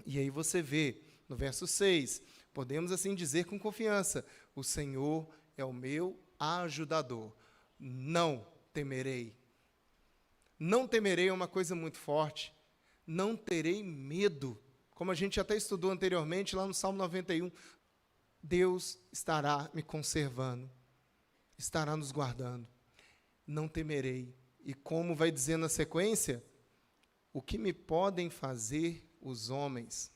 E aí você vê, no verso 6, podemos assim dizer com confiança: o Senhor é o meu ajudador, não temerei. Não temerei é uma coisa muito forte, não terei medo. Como a gente até estudou anteriormente, lá no Salmo 91, Deus estará me conservando, estará nos guardando, não temerei. E como vai dizer na sequência, o que me podem fazer os homens?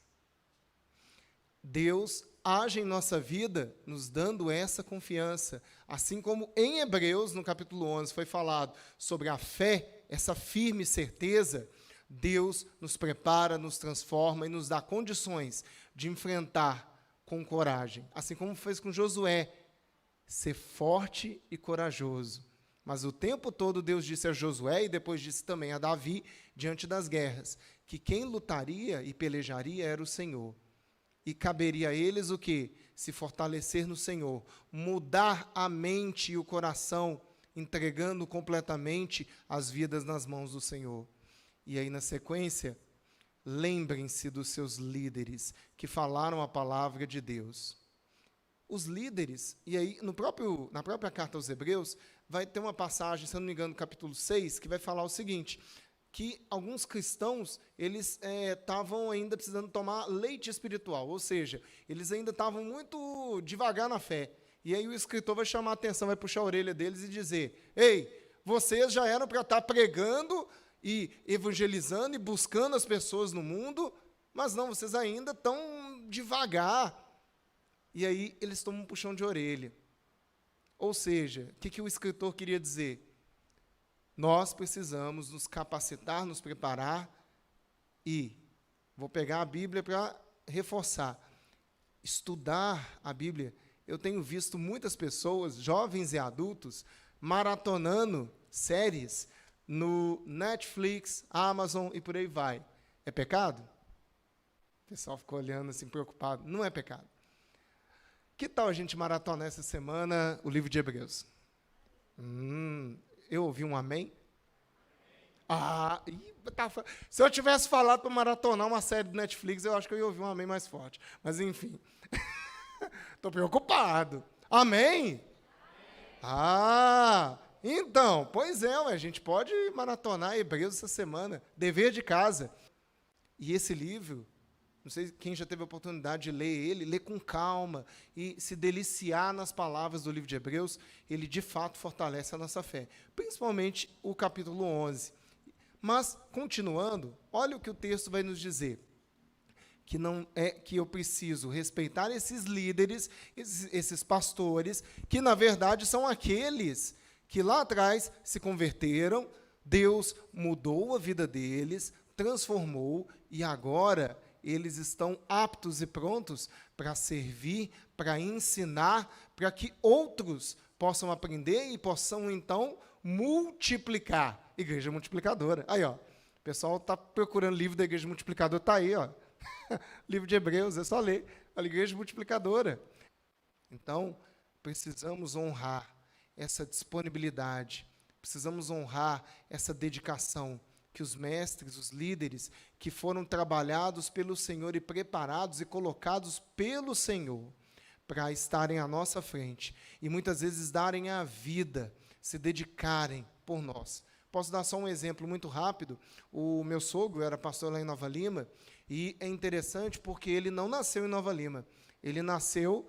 Deus age em nossa vida nos dando essa confiança, assim como em Hebreus, no capítulo 11, foi falado sobre a fé, essa firme certeza. Deus nos prepara, nos transforma e nos dá condições de enfrentar com coragem, assim como fez com Josué, ser forte e corajoso. Mas o tempo todo Deus disse a Josué, e depois disse também a Davi, diante das guerras, que quem lutaria e pelejaria era o Senhor. E caberia a eles o quê? Se fortalecer no Senhor, mudar a mente e o coração, entregando completamente as vidas nas mãos do Senhor. E aí, na sequência, lembrem-se dos seus líderes que falaram a palavra de Deus. Os líderes, e aí na própria carta aos Hebreus, vai ter uma passagem, se eu não me engano, no capítulo 6, que vai falar o seguinte, que alguns cristãos, eles estavam ainda precisando tomar leite espiritual, ou seja, eles ainda estavam muito devagar na fé. E aí o escritor vai chamar a atenção, vai puxar a orelha deles e dizer: ei, vocês já eram para estar pregando e evangelizando e buscando as pessoas no mundo, mas não, vocês ainda estão devagar. E aí eles tomam um puxão de orelha. Ou seja, o que o escritor queria dizer? Nós precisamos nos capacitar, nos preparar e, vou pegar a Bíblia para reforçar, estudar a Bíblia. Eu tenho visto muitas pessoas, jovens e adultos, maratonando séries no Netflix, Amazon e por aí vai. É pecado? O pessoal ficou olhando assim, preocupado. Não é pecado. Que tal a gente maratonar essa semana o livro de Hebreus? Eu ouvi um amém? Se eu tivesse falado para maratonar uma série do Netflix, eu acho que eu ia ouvir um amém mais forte. Mas, enfim. Estou preocupado. Amém? Então, pois é, a gente pode maratonar Hebreus essa semana. Dever de casa. E esse livro, não sei quem já teve a oportunidade de ler ele, ler com calma e se deliciar nas palavras do livro de Hebreus, ele de fato fortalece a nossa fé, principalmente o capítulo 11. Mas, continuando, olha o que o texto vai nos dizer, que não é que eu preciso respeitar esses líderes, esses pastores, que na verdade são aqueles que lá atrás se converteram, Deus mudou a vida deles, transformou, e agora eles estão aptos e prontos para servir, para ensinar, para que outros possam aprender e possam, então, multiplicar. Igreja multiplicadora. Aí, ó, o pessoal está procurando livro da Igreja Multiplicadora, está aí, ó. Livro de Hebreus, é só ler. A Igreja Multiplicadora. Então, precisamos honrar essa disponibilidade, precisamos honrar essa dedicação, que os mestres, os líderes, que foram trabalhados pelo Senhor e preparados e colocados pelo Senhor para estarem à nossa frente e muitas vezes darem a vida, se dedicarem por nós. Posso dar só um exemplo muito rápido? O meu sogro era pastor lá em Nova Lima e é interessante porque ele não nasceu em Nova Lima. Ele nasceu,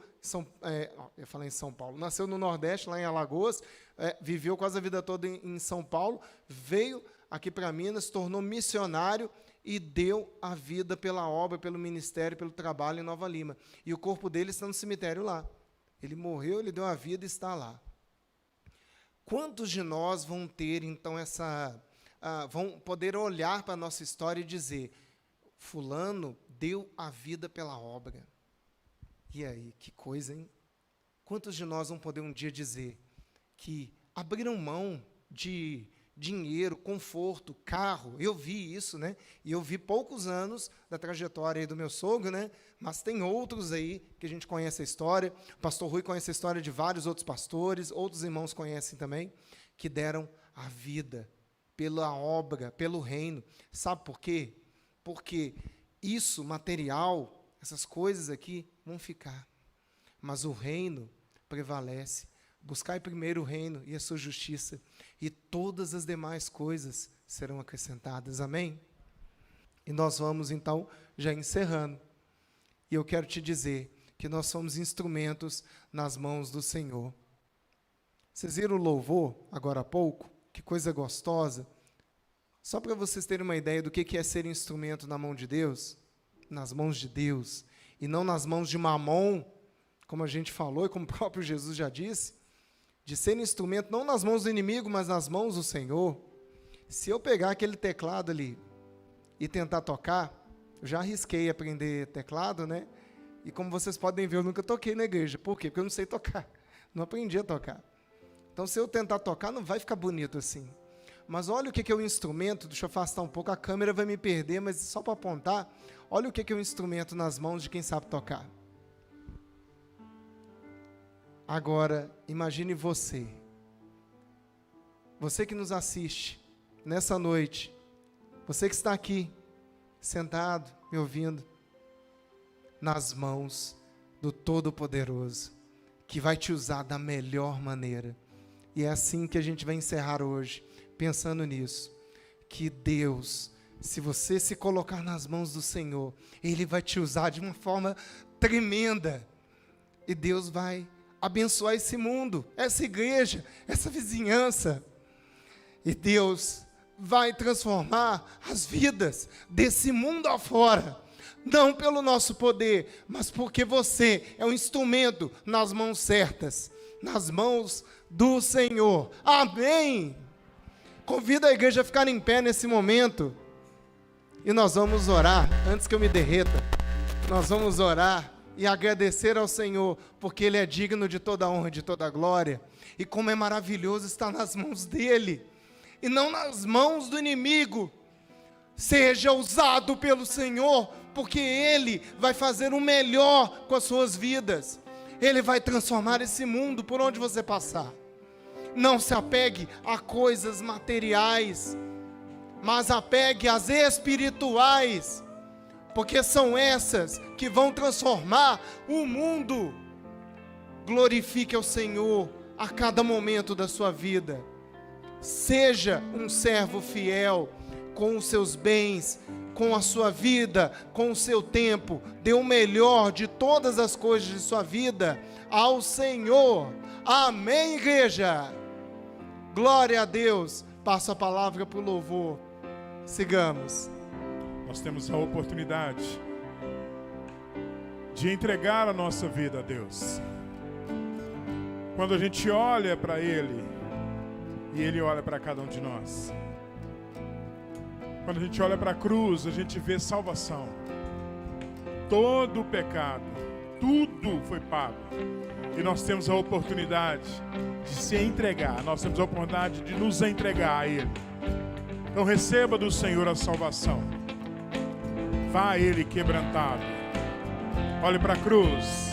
eu falei em São Paulo, nasceu no Nordeste, lá em Alagoas, viveu quase a vida toda em São Paulo, veio aqui para Minas, se tornou missionário e deu a vida pela obra, pelo ministério, pelo trabalho em Nova Lima. E o corpo dele está no cemitério lá. Ele morreu, ele deu a vida e está lá. Quantos de nós vão ter, então, vão poder olhar para a nossa história e dizer: fulano deu a vida pela obra? E aí, que coisa, hein? Quantos de nós vão poder um dia dizer que abriram mão de dinheiro, conforto, carro? Eu vi isso, né? E eu vi poucos anos da trajetória aí do meu sogro, né? Mas tem outros aí que a gente conhece a história. O pastor Rui conhece a história de vários outros pastores, outros irmãos conhecem também, que deram a vida pela obra, pelo reino. Sabe por quê? Porque isso, material, essas coisas aqui vão ficar. Mas o reino prevalece. Buscai primeiro o reino e a sua justiça, e todas as demais coisas serão acrescentadas. Amém? E nós vamos, então, já encerrando. E eu quero te dizer que nós somos instrumentos nas mãos do Senhor. Vocês viram o louvor, agora há pouco? Que coisa gostosa. Só para vocês terem uma ideia do que é ser instrumento na mão de Deus, nas mãos de Deus, e não nas mãos de Mamon, como a gente falou e como o próprio Jesus já disse, de ser instrumento não nas mãos do inimigo, mas nas mãos do Senhor. Se eu pegar aquele teclado ali e tentar tocar, eu já arrisquei aprender teclado, né? E como vocês podem ver, eu nunca toquei na igreja. Por quê? Porque eu não sei tocar. Não aprendi a tocar. Então, se eu tentar tocar, não vai ficar bonito assim. Mas olha o que é o instrumento. Deixa eu afastar um pouco, a câmera vai me perder, mas só para apontar, olha o que é o instrumento nas mãos de quem sabe tocar. Agora, imagine você. Você que nos assiste nessa noite. Você que está aqui, sentado, me ouvindo, nas mãos do Todo-Poderoso, que vai te usar da melhor maneira. E é assim que a gente vai encerrar hoje, pensando nisso, que Deus, se você se colocar nas mãos do Senhor, Ele vai te usar de uma forma tremenda, e Deus vai abençoar esse mundo, essa igreja, essa vizinhança, e Deus vai transformar as vidas desse mundo afora, não pelo nosso poder, mas porque você é um instrumento nas mãos certas, nas mãos do Senhor. Amém! Convido a igreja a ficar em pé nesse momento, e nós vamos orar, antes que eu me derreta, nós vamos orar e agradecer ao Senhor, porque Ele é digno de toda honra e de toda glória, e como é maravilhoso estar nas mãos dEle, e não nas mãos do inimigo. Seja usado pelo Senhor, porque Ele vai fazer o melhor com as suas vidas. Ele vai transformar esse mundo por onde você passar. Não se apegue a coisas materiais, mas apegue às espirituais, porque são essas que vão transformar o mundo. Glorifique ao Senhor a cada momento da sua vida. Seja um servo fiel com os seus bens, com a sua vida, com o seu tempo. Dê o melhor de todas as coisas de sua vida ao Senhor. Amém, igreja? Glória a Deus. Passo a palavra para o louvor. Sigamos. Nós temos a oportunidade de entregar a nossa vida a Deus. Quando a gente olha para Ele, e Ele olha para cada um de nós. Quando a gente olha para a cruz, a gente vê salvação. Todo o pecado, tudo foi pago. E nós temos a oportunidade de se entregar. Nós temos a oportunidade de nos entregar a Ele. Então receba do Senhor a salvação. Vá a Ele quebrantado. Olhe para a cruz.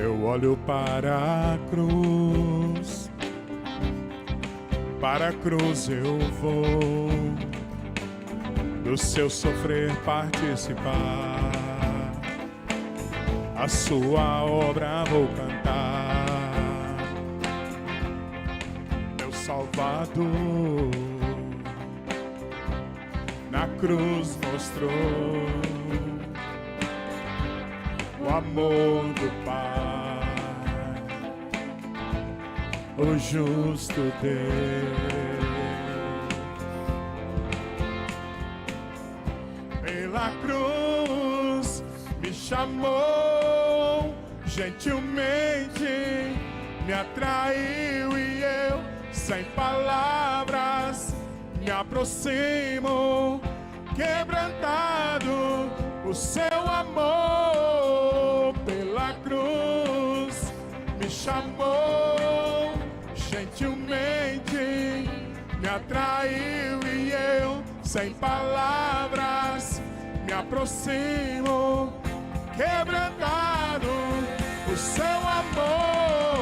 Eu olho para a cruz. Para a cruz eu vou, do seu sofrer participar, a sua obra vou cantar. Meu Salvador na cruz mostrou o amor do Pai. O justo Deus, pela cruz me chamou, gentilmente me atraiu e eu, sem palavras, me aproximo, quebrantado o seu amor. Pela cruz me chamou, gentilmente me atraiu e eu, sem palavras, me aproximo, quebrantado o seu amor.